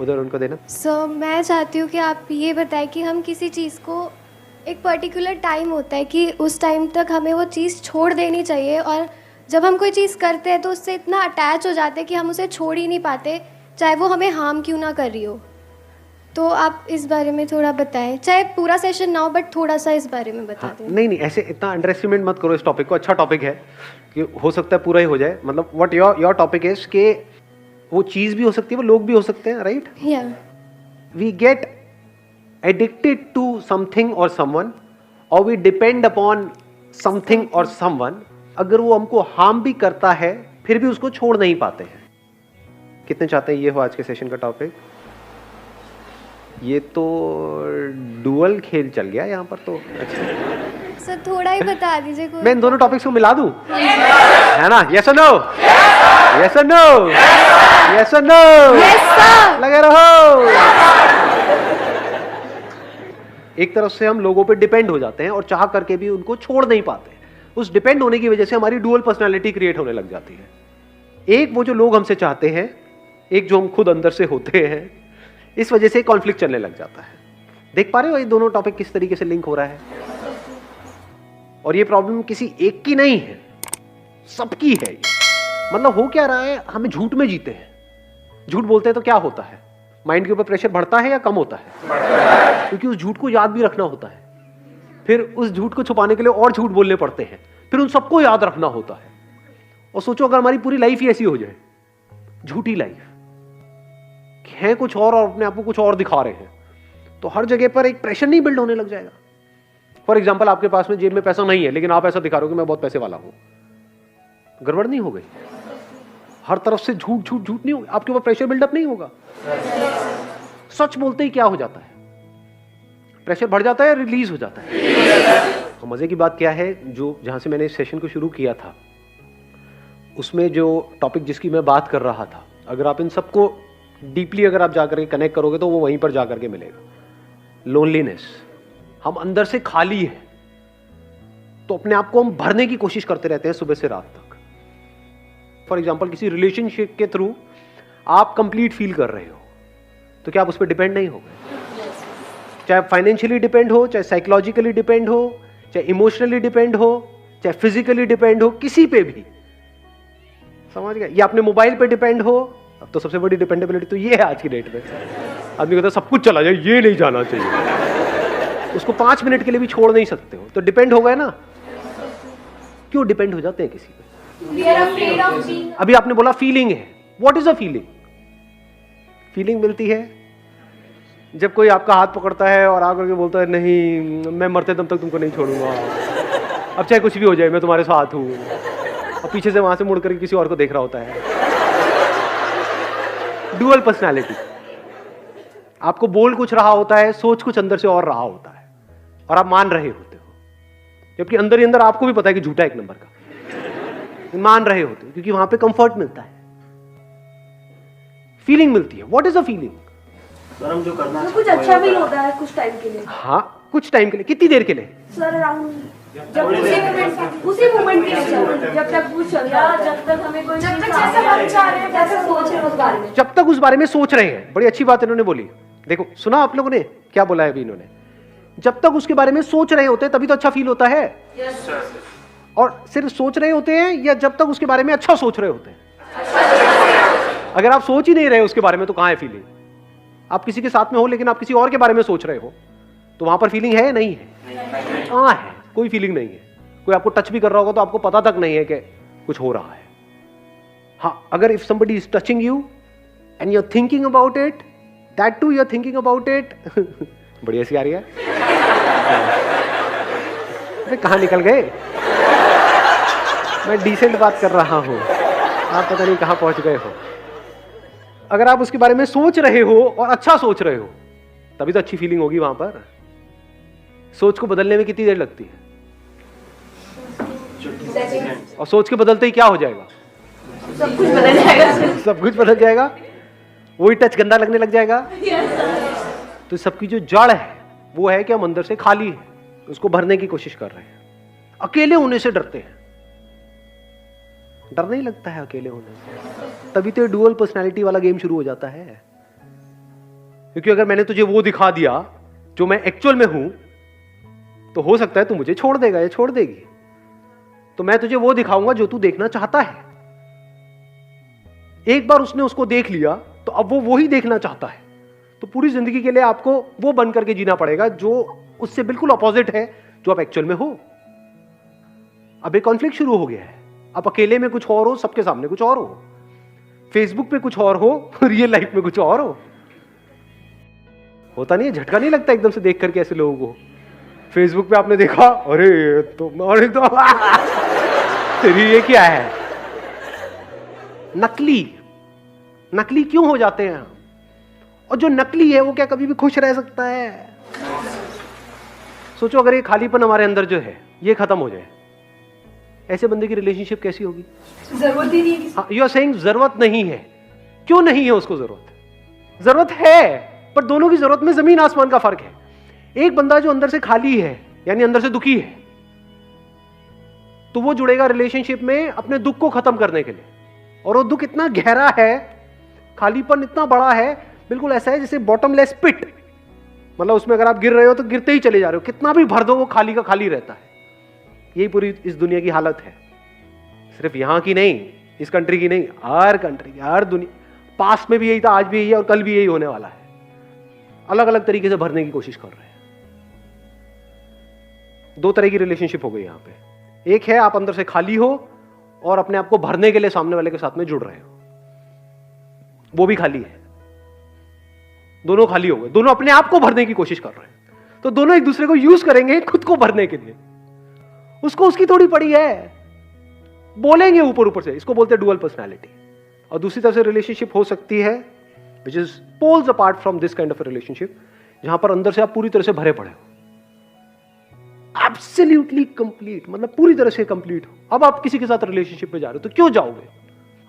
उधर उनको देना। सो मैं चाहती हूँ कि आप ये बताएं कि हम किसी चीज़ को एक पर्टिकुलर टाइम होता है कि उस टाइम तक हमें वो चीज़ छोड़ देनी चाहिए, और जब हम कोई चीज़ करते हैं तो उससे इतना अटैच हो जाते हैं कि हम उसे छोड़ ही नहीं पाते, चाहे वो हमें हार्म क्यों ना कर रही हो। तो आप इस बारे में थोड़ा बताएं, चाहे पूरा सेशन ना हो बट थोड़ा सा इस बारे में बता दें। नहीं ऐसे इतना अंडर एस्टिमेट मत करो इस टॉपिक को। अच्छा टॉपिक है कि हो सकता है पूरा ही हो जाए। मतलब व्हाट योर टॉपिक इज कि वो चीज़ भी हो सकती है, वो लोग भी हो सकते हैं, राइट? या we get addicted to something or someone, or we depend upon something or someone. अगर वो हमको हार्म भी करता है फिर भी उसको छोड़ नहीं पाते हैं। कितने चाहते हैं ये हो आज के सेशन का टॉपिक? ये तो डुअल खेल चल गया यहाँ पर तो। अच्छा सर थोड़ा ही बता दीजिए कोई। मैं इन दोनों टॉपिक्स को मिला दूं, है ना? यस और नो, यस और नो, यस और नो, लगे रहो। एक तरफ से हम लोगों पे डिपेंड हो जाते हैं और चाह करके भी उनको छोड़ नहीं पाते। उस डिपेंड होने की वजह से हमारी डुअल पर्सनालिटी क्रिएट होने लग जाती है। एक वो जो लोग हमसे चाहते हैं, एक जो हम खुद अंदर से होते हैं, इस वजह से कॉन्फ्लिक्ट चलने लग जाता है। देख पा रहे हो ये दोनों टॉपिक किस तरीके से लिंक हो रहा है? और ये प्रॉब्लम किसी एक की नहीं है, सबकी है ये। मतलब हो क्या रहा है, हमें झूठ में जीते हैं। झूठ बोलते हैं तो क्या होता है? माइंड के ऊपर प्रेशर बढ़ता है या कम होता है? क्योंकि उस झूठ को याद भी रखना होता है, फिर उस झूठ को छुपाने के लिए और झूठ बोलने पड़ते हैं, फिर उन सबको याद रखना होता है। और सोचो अगर हमारी पूरी लाइफ ही ऐसी हो जाए, झूठी लाइफ है कुछ और अपने आप को कुछ और दिखा रहे हैं, तो हर जगह पर एक प्रेशर नहीं बिल्ड होने लग जाएगा। फॉर एग्जाम्पल, आपके पास में जेब में पैसा नहीं है लेकिन आप ऐसा दिखा रहे हो कि मैं बहुत पैसे वाला हूं, गड़बड़ नहीं हो गई? हर तरफ से झूठ झूठ झूठ नहीं होगा, आपके ऊपर प्रेशर बिल्डअप नहीं होगा। सच बोलते ही क्या हो जाता है? प्रेशर बढ़ जाता है, रिलीज हो जाता है। तो मजे की बात क्या है, जो जहां से मैंने इस सेशन को शुरू किया था उसमें जो टॉपिक जिसकी मैं बात कर रहा था, अगर आप इन सबको डीपली अगर आप जाकर के कनेक्ट करोगे तो वो वहीं पर जाकर के मिलेगा। लोनलीनेस, हम अंदर से खाली है तो अपने आप को हम भरने की कोशिश करते रहते हैं सुबह से रात तक। फॉर एग्जाम्पल, किसी रिलेशनशिप के थ्रू आप कंप्लीट फील कर रहे हो तो क्या आप उस पर डिपेंड नहीं हो गए? चाहे फाइनेंशियली डिपेंड हो, चाहे साइकोलॉजिकली डिपेंड हो, चाहे इमोशनली डिपेंड हो, चाहे फिजिकली डिपेंड हो, किसी पे भी, समझ गए? या अपने मोबाइल पे डिपेंड हो। अब तो सबसे बड़ी डिपेंडेबिलिटी तो ये है आज की डेट में। आदमी कहता है सब कुछ चला जाए, ये नहीं जाना चाहिए। उसको 5 मिनट के लिए भी छोड़ नहीं सकते हो, तो डिपेंड हो गए ना। क्यों डिपेंड हो जाते हैं किसी पे? अभी आपने बोला फीलिंग है। What is a feeling? Feeling मिलती है जब कोई आपका हाथ पकड़ता है और आकर के बोलता है नहीं मैं मरते दम तक तुमको नहीं छोड़ूंगा, अब चाहे कुछ भी हो जाए मैं तुम्हारे साथ हूं, और पीछे से वहां से मुड़ करके किसी और को देख रहा होता है। Dual personality. आपको बोल कुछ रहा होता है, सोच कुछ अंदर से और रहा होता है, और आप मान रहे होते हो, जबकि अंदर ही अंदर आपको भी पता है कि झूठा एक नंबर का, मान रहे होते हो क्योंकि वहां पे कंफर्ट मिलता है, फीलिंग मिलती है। What is a feeling? Sir हम जो करना तो कुछ अच्छा फील होता है कुछ टाइम के लिए। हाँ, कुछ टाइम के लिए। कितनी देर के लिए? सर अराउंड जब उसी मोमेंट के लिए जब तक कुछ चल रहा है, जब तक हमें कोई जब तक जैसा हम चाह रहे हैं वैसा सोच रहे हैं उस बारे में, जब तक उस बारे में सोच रहे हैं। बड़ी अच्छी बात इन्होंने बोली। देखो सुना आप लोगों ने क्या बोला है अभी इन्होंने? जब तक उसके बारे में सोच रहे होते हैं तभी तो अच्छा फील होता है। और सिर्फ सोच रहे होते हैं या जब तक उसके बारे में अच्छा सोच रहे होते हैं? अगर आप सोच ही नहीं रहे उसके बारे में तो कहां है फीलिंग? आप किसी के साथ में हो लेकिन आप किसी और के बारे में सोच रहे हो तो वहां पर फीलिंग है या नहीं है? कहां है? कोई फीलिंग नहीं है। कोई आपको टच भी कर रहा होगा तो आपको पता तक नहीं है कि कुछ हो रहा है। हाँ, अगर if somebody is touching you and you are thinking about it, that too you are thinking about it, बड़ी हंसी आ रही है। अरे कहां निकल गए? मैं डिसेंट बात कर रहा हूं, आप पता नहीं कहां पहुंच गए हो। अगर आप उसके बारे में सोच रहे हो और अच्छा सोच रहे हो तभी तो अच्छी फीलिंग होगी वहां पर। सोच को बदलने में कितनी देर लगती है? और सोच के बदलते ही क्या हो जाएगा? सब कुछ बदल जाएगा। सब कुछ बदल जाएगा, वही टच गंदा लगने लग जाएगा। तो सबकी जो जड़ है वो है कि हम अंदर से खाली है, उसको भरने की कोशिश कर रहे हैं। अकेले होने से डरते हैं। डर नहीं लगता है अकेले होने से, तभी तो डुअल पर्सनालिटी वाला गेम शुरू हो जाता है। क्योंकि अगर मैंने तुझे वो दिखा दिया जो मैं एक्चुअल में हूं, तो हो सकता है तू मुझे छोड़ देगा या छोड़ देगी। तो मैं तुझे वो दिखाऊंगा जो तू देखना चाहता है। एक बार उसने उसको देख लिया तो अब वो वही देखना चाहता है। तो पूरी जिंदगी के लिए आपको वो बन करके जीना पड़ेगा जो उससे बिल्कुल अपोजिट है जो आप एक्चुअल में हो। अब एक कॉन्फ्लिक्ट शुरू हो गया है। आप अकेले में कुछ और हो, सबके सामने कुछ और हो, फेसबुक पे कुछ और हो, रियल लाइफ में कुछ और हो। होता नहीं है, झटका नहीं लगता एकदम से देख करके ऐसे लोगों को। फेसबुक पे आपने देखा, अरे तो ये क्या है? नकली क्यों हो जाते हैं? और जो नकली है वो क्या कभी भी खुश रह सकता है? सोचो अगर ये खालीपन हमारे अंदर जो है ये खत्म हो जाए, ऐसे बंदे की रिलेशनशिप कैसी होगी? जरूरत ही नहीं है। यू आर सेइंग जरूरत नहीं है। क्यों नहीं है उसको जरूरत है, पर दोनों की जरूरत में जमीन आसमान का फर्क है। एक बंदा जो अंदर से खाली है, यानी अंदर से दुखी है, तो वो जुड़ेगा रिलेशनशिप में अपने दुख को खत्म करने के लिए। और वो दुख इतना गहरा है, खालीपन इतना बड़ा है, बिल्कुल ऐसा है जैसे बॉटमलेस पिट। मतलब उसमें अगर आप गिर रहे हो तो गिरते ही चले जा रहे हो, कितना भी भर दो वो खाली का खाली रहता है। यही पूरी इस दुनिया की हालत है। सिर्फ यहां की नहीं, इस कंट्री की नहीं, हर कंट्री की, हर दुनिया। पास्ट में भी यही था, आज भी यही है और कल भी यही होने वाला है। अलग अलग तरीके से भरने की कोशिश कर रहे हैं। दो तरह की रिलेशनशिप हो गई यहां पे। एक है आप अंदर से खाली हो और अपने आप को भरने के लिए सामने वाले के साथ में जुड़ रहे हो, वो भी खाली है। दोनों खाली हो गए, दोनों अपने आप को भरने की कोशिश कर रहे हैं। तो दोनों एक दूसरे को यूज करेंगे खुद को भरने के लिए। उसको उसकी थोड़ी पड़ी है, बोलेंगे ऊपर ऊपर से। इसको बोलते हैं डुअल पर्सनैलिटी। और दूसरी तरफ से रिलेशनशिप हो सकती है which is poles apart from this kind of relationship, जहां पर अंदर से आप पूरी तरह से भरे पड़े हो, एब्सोल्युटली कंप्लीट, मतलब पूरी तरह से कंप्लीट हो। अब आप किसी के साथ रिलेशनशिप में जा रहे हो तो क्यों जाओगे?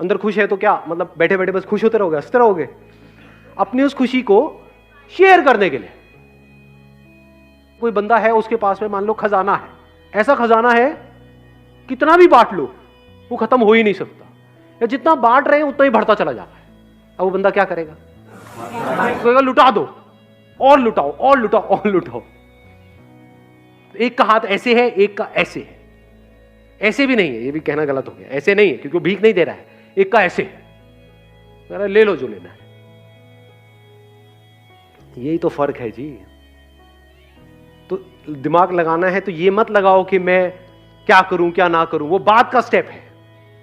अंदर खुश है तो क्या मतलब बैठे बैठे बस खुश होते रहोगे, हंसते रहोगे? अपनी उस खुशी को शेयर करने के लिए। कोई बंदा है, उसके पास में मान लो खजाना है, ऐसा खजाना है कितना भी बांट लो वो खत्म हो ही नहीं सकता, या जितना बांट रहे हैं उतना ही बढ़ता चला जा रहा है। अब वो बंदा क्या करेगा? कहेगा लुटा दो, और लुटाओ और लुटाओ और लुटाओ। एक का हाथ ऐसे है, एक का ऐसे है। ऐसे भी नहीं है, ये भी कहना गलत हो गया। ऐसे नहीं है क्योंकि वो भीख नहीं दे रहा है, एक का ऐसे है, ले लो जो लेना है। यही तो फर्क है जी। तो दिमाग लगाना है तो ये मत लगाओ कि मैं क्या करूं क्या ना करूं, वो बाद का स्टेप है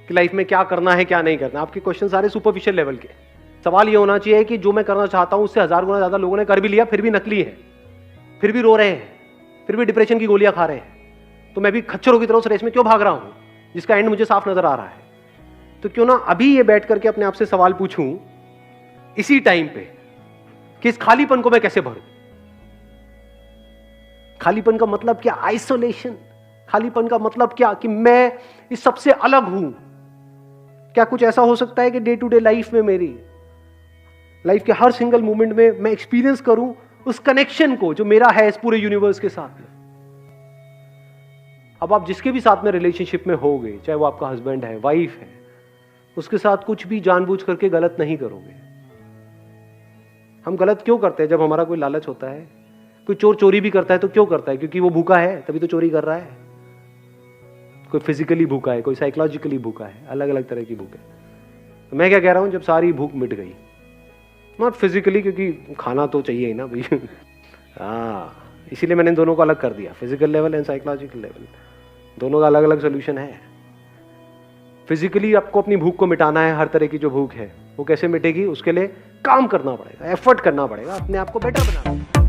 कि लाइफ में क्या करना है क्या नहीं करना। आपके क्वेश्चन सारे सुपरफिशियल लेवल के। सवाल ये होना चाहिए कि जो मैं करना चाहता हूं उससे 1000 गुना ज्यादा लोगों ने कर भी लिया, फिर भी नकली है, फिर भी रो रहे हैं, फिर भी डिप्रेशन की गोलियां खा रहे हैं। तो मैं भी खच्चरों की तरह उस रेस में क्यों भाग रहा हूं जिसका एंड मुझे साफ नजर आ रहा है? तो क्यों ना अभी ये बैठ करके अपने आप से सवाल पूछूं इसी टाइम पे कि इस खालीपन को मैं कैसे भरूं। खालीपन का मतलब क्या? आइसोलेशन। खालीपन का मतलब क्या? कि मैं इस सबसे अलग हूं। क्या कुछ ऐसा हो सकता है कि डे टू डे लाइफ में, मेरी लाइफ के हर सिंगल मोमेंट में मैं एक्सपीरियंस करूं उस कनेक्शन को जो मेरा है इस पूरे यूनिवर्स के साथ में? अब आप जिसके भी साथ में रिलेशनशिप में होगे, चाहे वो आपका हस्बैंड है, वाइफ है, उसके साथ कुछ भी जानबूझ करके गलत नहीं करोगे। हम गलत क्यों करते हैं? जब हमारा कोई लालच होता है। कोई चोर चोरी भी करता है तो क्यों करता है? क्योंकि वो भूखा है तभी तो चोरी कर रहा है। कोई फिजिकली भूखा है, कोई साइकोलॉजिकली भूखा है, अलग अलग तरह की भूख है। तो मैं क्या कह रहा हूं, जब सारी भूख मिट गई, नॉट फिजिकली, क्योंकि खाना तो चाहिए ही ना भाई। हाँ, इसीलिए मैंने दोनों को अलग कर दिया, physical level and psychological level. दोनों का अलग अलग सोल्यूशन है। फिजिकली आपको अपनी भूख को मिटाना है, हर तरह की जो भूख है वो कैसे मिटेगी? उसके लिए काम करना पड़ेगा, एफर्ट करना पड़ेगा, अपने आप को बेटर बनाना।